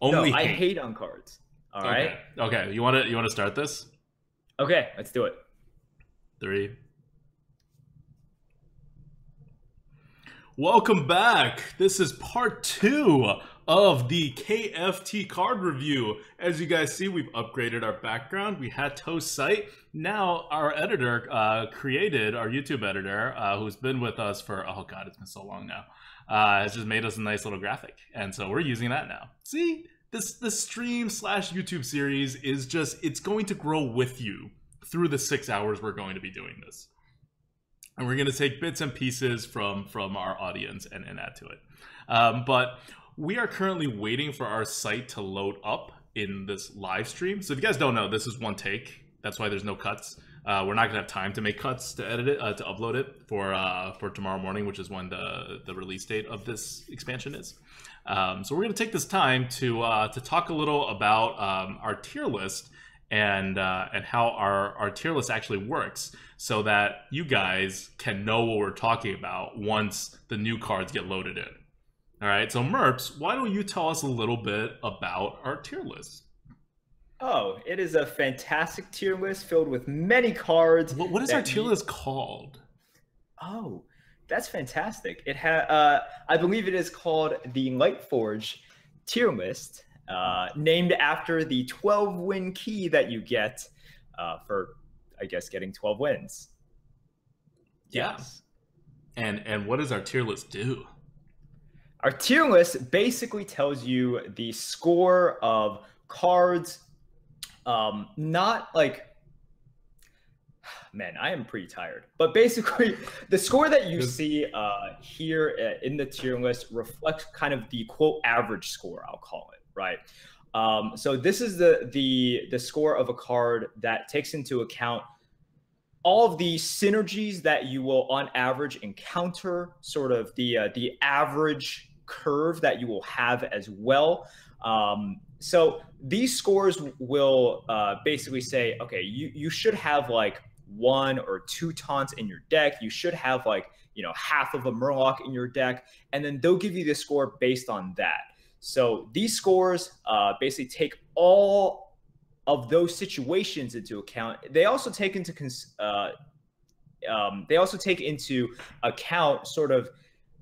No, Only I hate. hate on cards. All right. Okay. Okay. You wanna start this? Okay, let's do it. Three. Welcome back. This is part 2 of the KFT card review. As you guys see, we've upgraded our background. We had Toast site. Now our editor created, our YouTube editor, who's been with us for, oh god, it's been so long now, has just made us a nice little graphic. And so we're using that now. See, this stream slash YouTube series is just, it's going to grow with you through the 6 hours we're going to be doing this. And we're going to take bits and pieces from our audience and add to it. But we are currently waiting for our site to load up in this live stream. So if you guys don't know, this is one take. That's why there's no cuts. We're not going to have time to make cuts to edit it, to upload it for tomorrow morning, which is when the release date of this expansion is. So we're going to take this time to talk a little about our tier list and how our tier list actually works, so that you guys can know what we're talking about once the new cards get loaded in. All right, so Merps, why don't you tell us a little bit about our tier list? Oh, it is a fantastic tier list filled with many cards. What is our tier list called? Oh, that's fantastic. I believe it is called the Lightforge tier list, named after the 12-win key that you get for, I guess, getting 12 wins. Yes. Yeah. And what does our tier list do? Our tier list basically tells you the score of cards, not like, man, I am pretty tired. But basically, the score that you see here in the tier list reflects kind of the quote average score, I'll call it, right? So this is the score of a card that takes into account all of the synergies that you will on average encounter, sort of the average curve that you will have as well. So these scores will basically say, okay, you should have like 1 or 2 taunts in your deck. You should have like, half of a Murloc in your deck, and then they'll give you the score based on that. So these scores basically take all of those situations into account. They also take into account sort of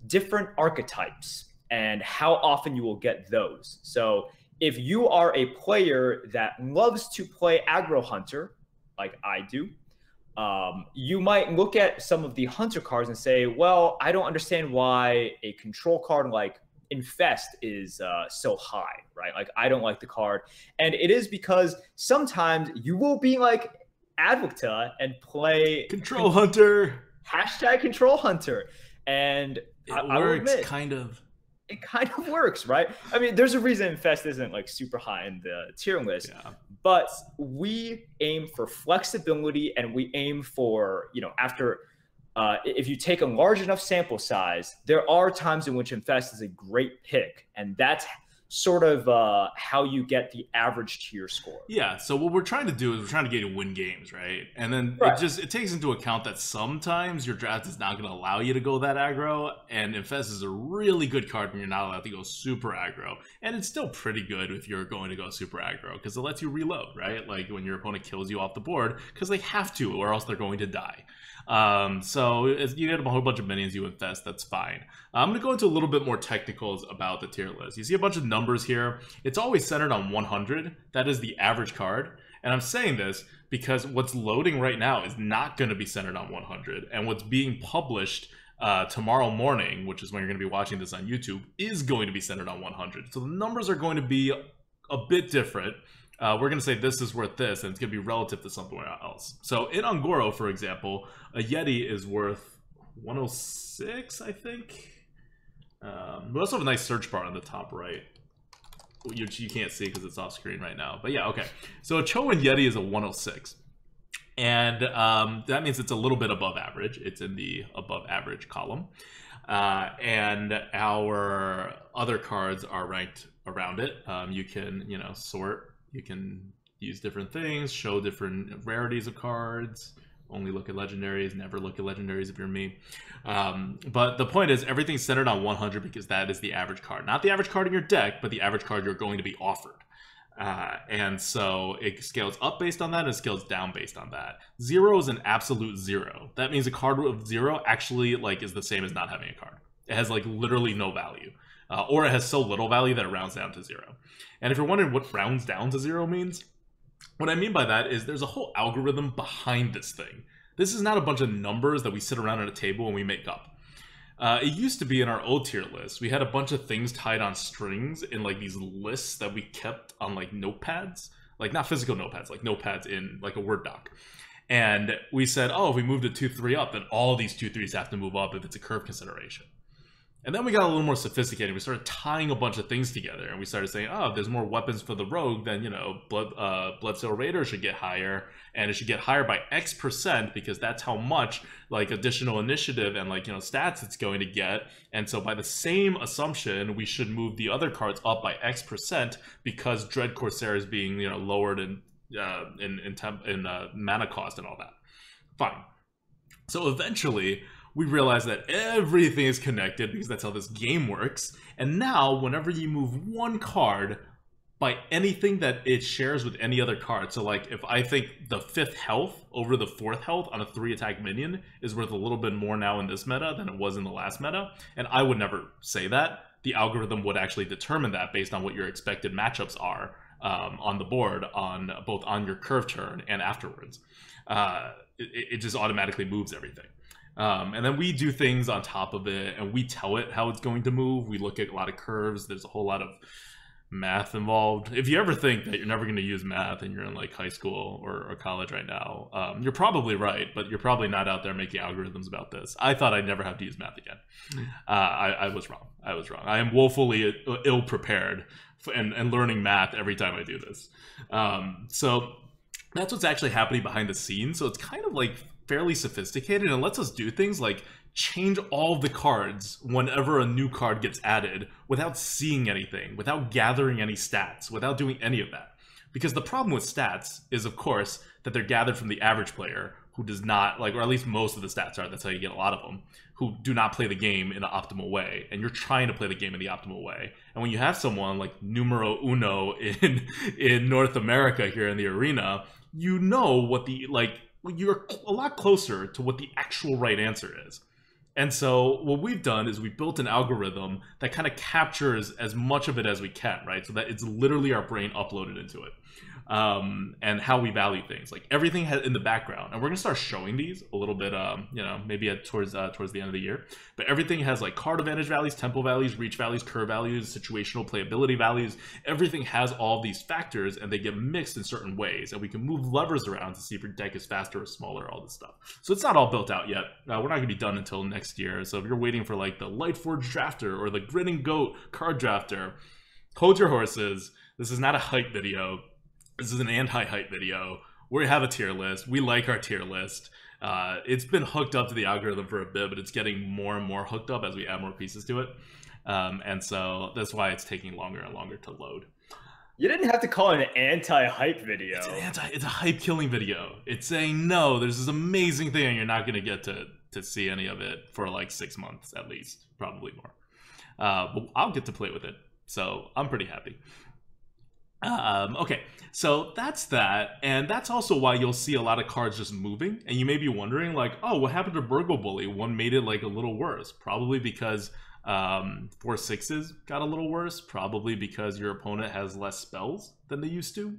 different archetypes and how often you will get those. So if you are a player that loves to play aggro hunter, like I do, you might look at some of the hunter cards and say, well, I don't understand why a control card like Infest is so high, right? Like, I don't like the card. And it is because sometimes you will be like Advocta and play Control Hunter. Hashtag Control Hunter. And I will admit, kind of. It kind of works, right? I mean, there's a reason Infest isn't like super high in the tier list, but we aim for flexibility, and we aim for, after if you take a large enough sample size, there are times in which Infest is a great pick, and that's sort of how you get the average tier score. Yeah, so what we're trying to do is we're trying to get you to win games, right? And then it takes into account that sometimes your draft is not going to allow you to go that aggro, and Infest is a really good card when you're not allowed to go super aggro. And it's still pretty good if you're going to go super aggro, because it lets you reload, right? Like when your opponent kills you off the board, because they have to, or else they're going to die. So if you get a whole bunch of minions you Infest, that's fine. I'm going to go into a little bit more technicals about the tier list. You see a bunch of numbers here. It's always centered on 100. That is the average card. And I'm saying this because what's loading right now is not going to be centered on 100. And what's being published tomorrow morning, which is when you're going to be watching this on YouTube, is going to be centered on 100. So the numbers are going to be a bit different. We're going to say this is worth this, and it's going to be relative to something else. So in Ungoro, for example, a Yeti is worth 106, I think. We also have a nice search bar on the top right, which you can't see because it's off screen right now. But yeah, okay. So a Chowan Yeti is a 106. And that means it's a little bit above average. It's in the above average column. And our other cards are ranked around it. You can, sort. You can use different things, show different rarities of cards, Only look at legendaries, never look at legendaries if you're me. But the point is, everything's centered on 100 because that is the average card. Not the average card in your deck, but the average card you're going to be offered. And so it scales up based on that, and it scales down based on that. 0 is an absolute 0. That means a card of 0 actually like is the same as not having a card. It has like literally no value. Or it has so little value that it rounds down to 0. And if you're wondering what rounds down to 0 means, what I mean by that is there's a whole algorithm behind this thing. This is not a bunch of numbers that we sit around at a table and we make up. It used to be in our old tier list, we had a bunch of things tied on strings in like these lists that we kept on like notepads, like not physical notepads, like notepads in like a Word doc. And we said, oh, if we moved a 2-3 up, then all these 2-3s have to move up if it's a curve consideration. And then we got a little more sophisticated. We started tying a bunch of things together, and we started saying, oh, if there's more weapons for the rogue, then, you know, Bloodsail Raider should get higher, and it should get higher by X% because that's how much, like, additional initiative and, like, you know, stats it's going to get. And so by the same assumption, we should move the other cards up by X% because Dread Corsair is being, you know, lowered in mana cost and all that. Fine. So eventually we realize that everything is connected because that's how this game works. And now, whenever you move one card by anything that it shares with any other card, so like if I think the 5th health over the 4th health on a 3-attack minion is worth a little bit more now in this meta than it was in the last meta, and I would never say that, the algorithm would actually determine that based on what your expected matchups are on the board, on both on your curve turn and afterwards. It just automatically moves everything. And then we do things on top of it, and we tell it how it's going to move. We look at a lot of curves. There's a whole lot of math involved. If you ever think that you're never going to use math and you're in like high school or college right now, you're probably right, but you're probably not out there making algorithms about this. I thought I'd never have to use math again. I was wrong. I was wrong. I am woefully ill-prepared and learning math every time I do this. So that's what's actually happening behind the scenes. So it's kind of like fairly sophisticated and lets us do things like change all the cards whenever a new card gets added without seeing anything, without gathering any stats, without doing any of that. Because the problem with stats is, of course, that they're gathered from the average player who does not, like, or at least most of the stats are, that's how you get a lot of them, who do not play the game in the optimal way. And you're trying to play the game in the optimal way. And when you have someone like numero uno in North America here in the arena, you know what the, like, you're a lot closer to what the actual right answer is. And so what we've done is we built an algorithm that kind of captures as much of it as we can, right? So that it's literally our brain uploaded into it. And how we value things, like everything has in the background, and we're gonna start showing these a little bit, you know, maybe towards the end of the year. But everything has like card advantage values, tempo values, reach values, curve values, situational playability values. Everything has all these factors, and they get mixed in certain ways, and we can move levers around to see if your deck is faster or smaller, all this stuff. So it's not all built out yet. We're not gonna be done until next year. So if you're waiting for like the Lightforge drafter or the Grinning Goat card drafter, hold your horses. This is not a hype video. This is an anti-hype video. We have a tier list. We like our tier list. It's been hooked up to the algorithm for a bit, but it's getting more and more hooked up as we add more pieces to it. And so that's why it's taking longer and longer to load. You didn't have to call it an anti-hype video. It's a hype-killing video. It's saying, no, there's this amazing thing, and you're not going to get to see any of it for like 6 months at least, probably more. But I'll get to play with it, so I'm pretty happy. Okay, so that's that, and that's also why you'll see a lot of cards just moving, and you may be wondering, like, oh, what happened to Burgle Bully? One made it, like, a little worse. Probably because 4/6s got a little worse. Probably because your opponent has less spells than they used to.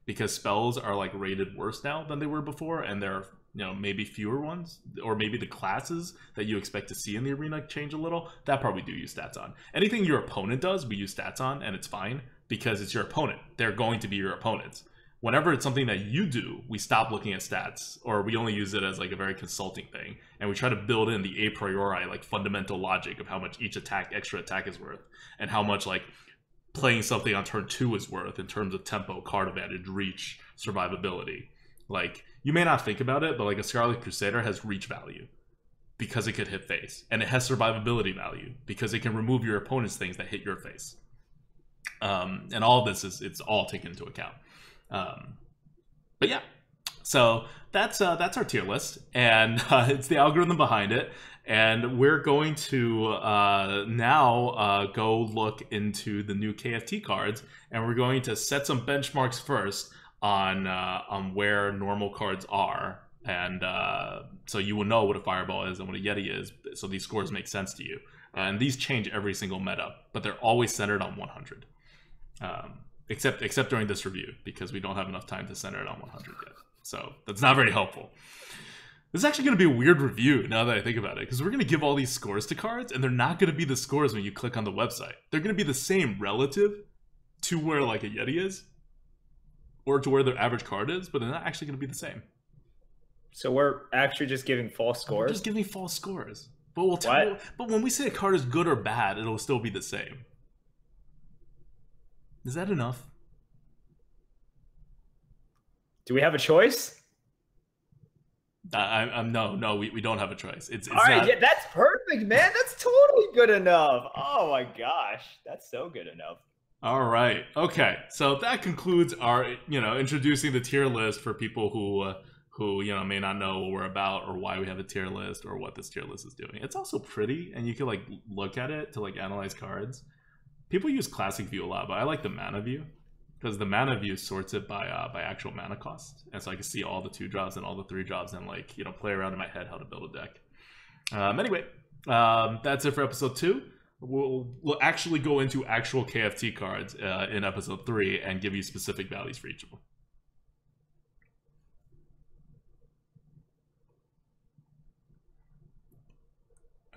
Because spells are, like, rated worse now than they were before, and there are, you know, maybe fewer ones, or maybe the classes that you expect to see in the arena change a little. That probably do use stats on. Anything your opponent does, we use stats on, and it's fine. Because it's your opponent. They're going to be your opponents. Whenever it's something that you do, we stop looking at stats, or we only use it as like a very consulting thing, and we try to build in the a priori, like fundamental logic of how much each extra attack is worth, and how much like playing something on turn 2 is worth in terms of tempo, card advantage, reach, survivability. Like, you may not think about it, but like a Scarlet Crusader has reach value because it could hit face, and it has survivability value because it can remove your opponent's things that hit your face. And all of this it's all taken into account. But yeah, So that's our tier list, and it's the algorithm behind it. And we're going to now go look into the new KFT cards, and we're going to set some benchmarks first on where normal cards are, and so you will know what a Fireball is and what a Yeti is, so these scores make sense to you. And these change every single meta, but they're always centered on 100, except during this review, because we don't have enough time to center it on 100 yet. So that's not very helpful. This is actually going to be a weird review now that I think about it, because we're going to give all these scores to cards, and they're not going to be the scores when you click on the website. They're going to be the same relative to where like a Yeti is, or to where their average card is, but they're not actually going to be the same. So we're actually just giving false scores? We're just giving false scores. But we'll tell you, but when we say a card is good or bad, it'll still be the same. Is that enough? Do we have a choice? No, we don't have a choice. It's all right, yeah, that's perfect, man. That's totally good enough. Oh my gosh, that's so good enough. All right, okay. So that concludes our, introducing the tier list for people who may not know what we're about, or why we have a tier list, or what this tier list is doing. It's also pretty, and you can like look at it to like analyze cards. People use classic view a lot, but I like the mana view, because the mana view sorts it by actual mana cost, and so I can see all the 2-drops and all the 3-drops, and like play around in my head how to build a deck. Anyway, that's it for episode 2. We'll actually go into actual KFT cards in episode 3 and give you specific values for each of them.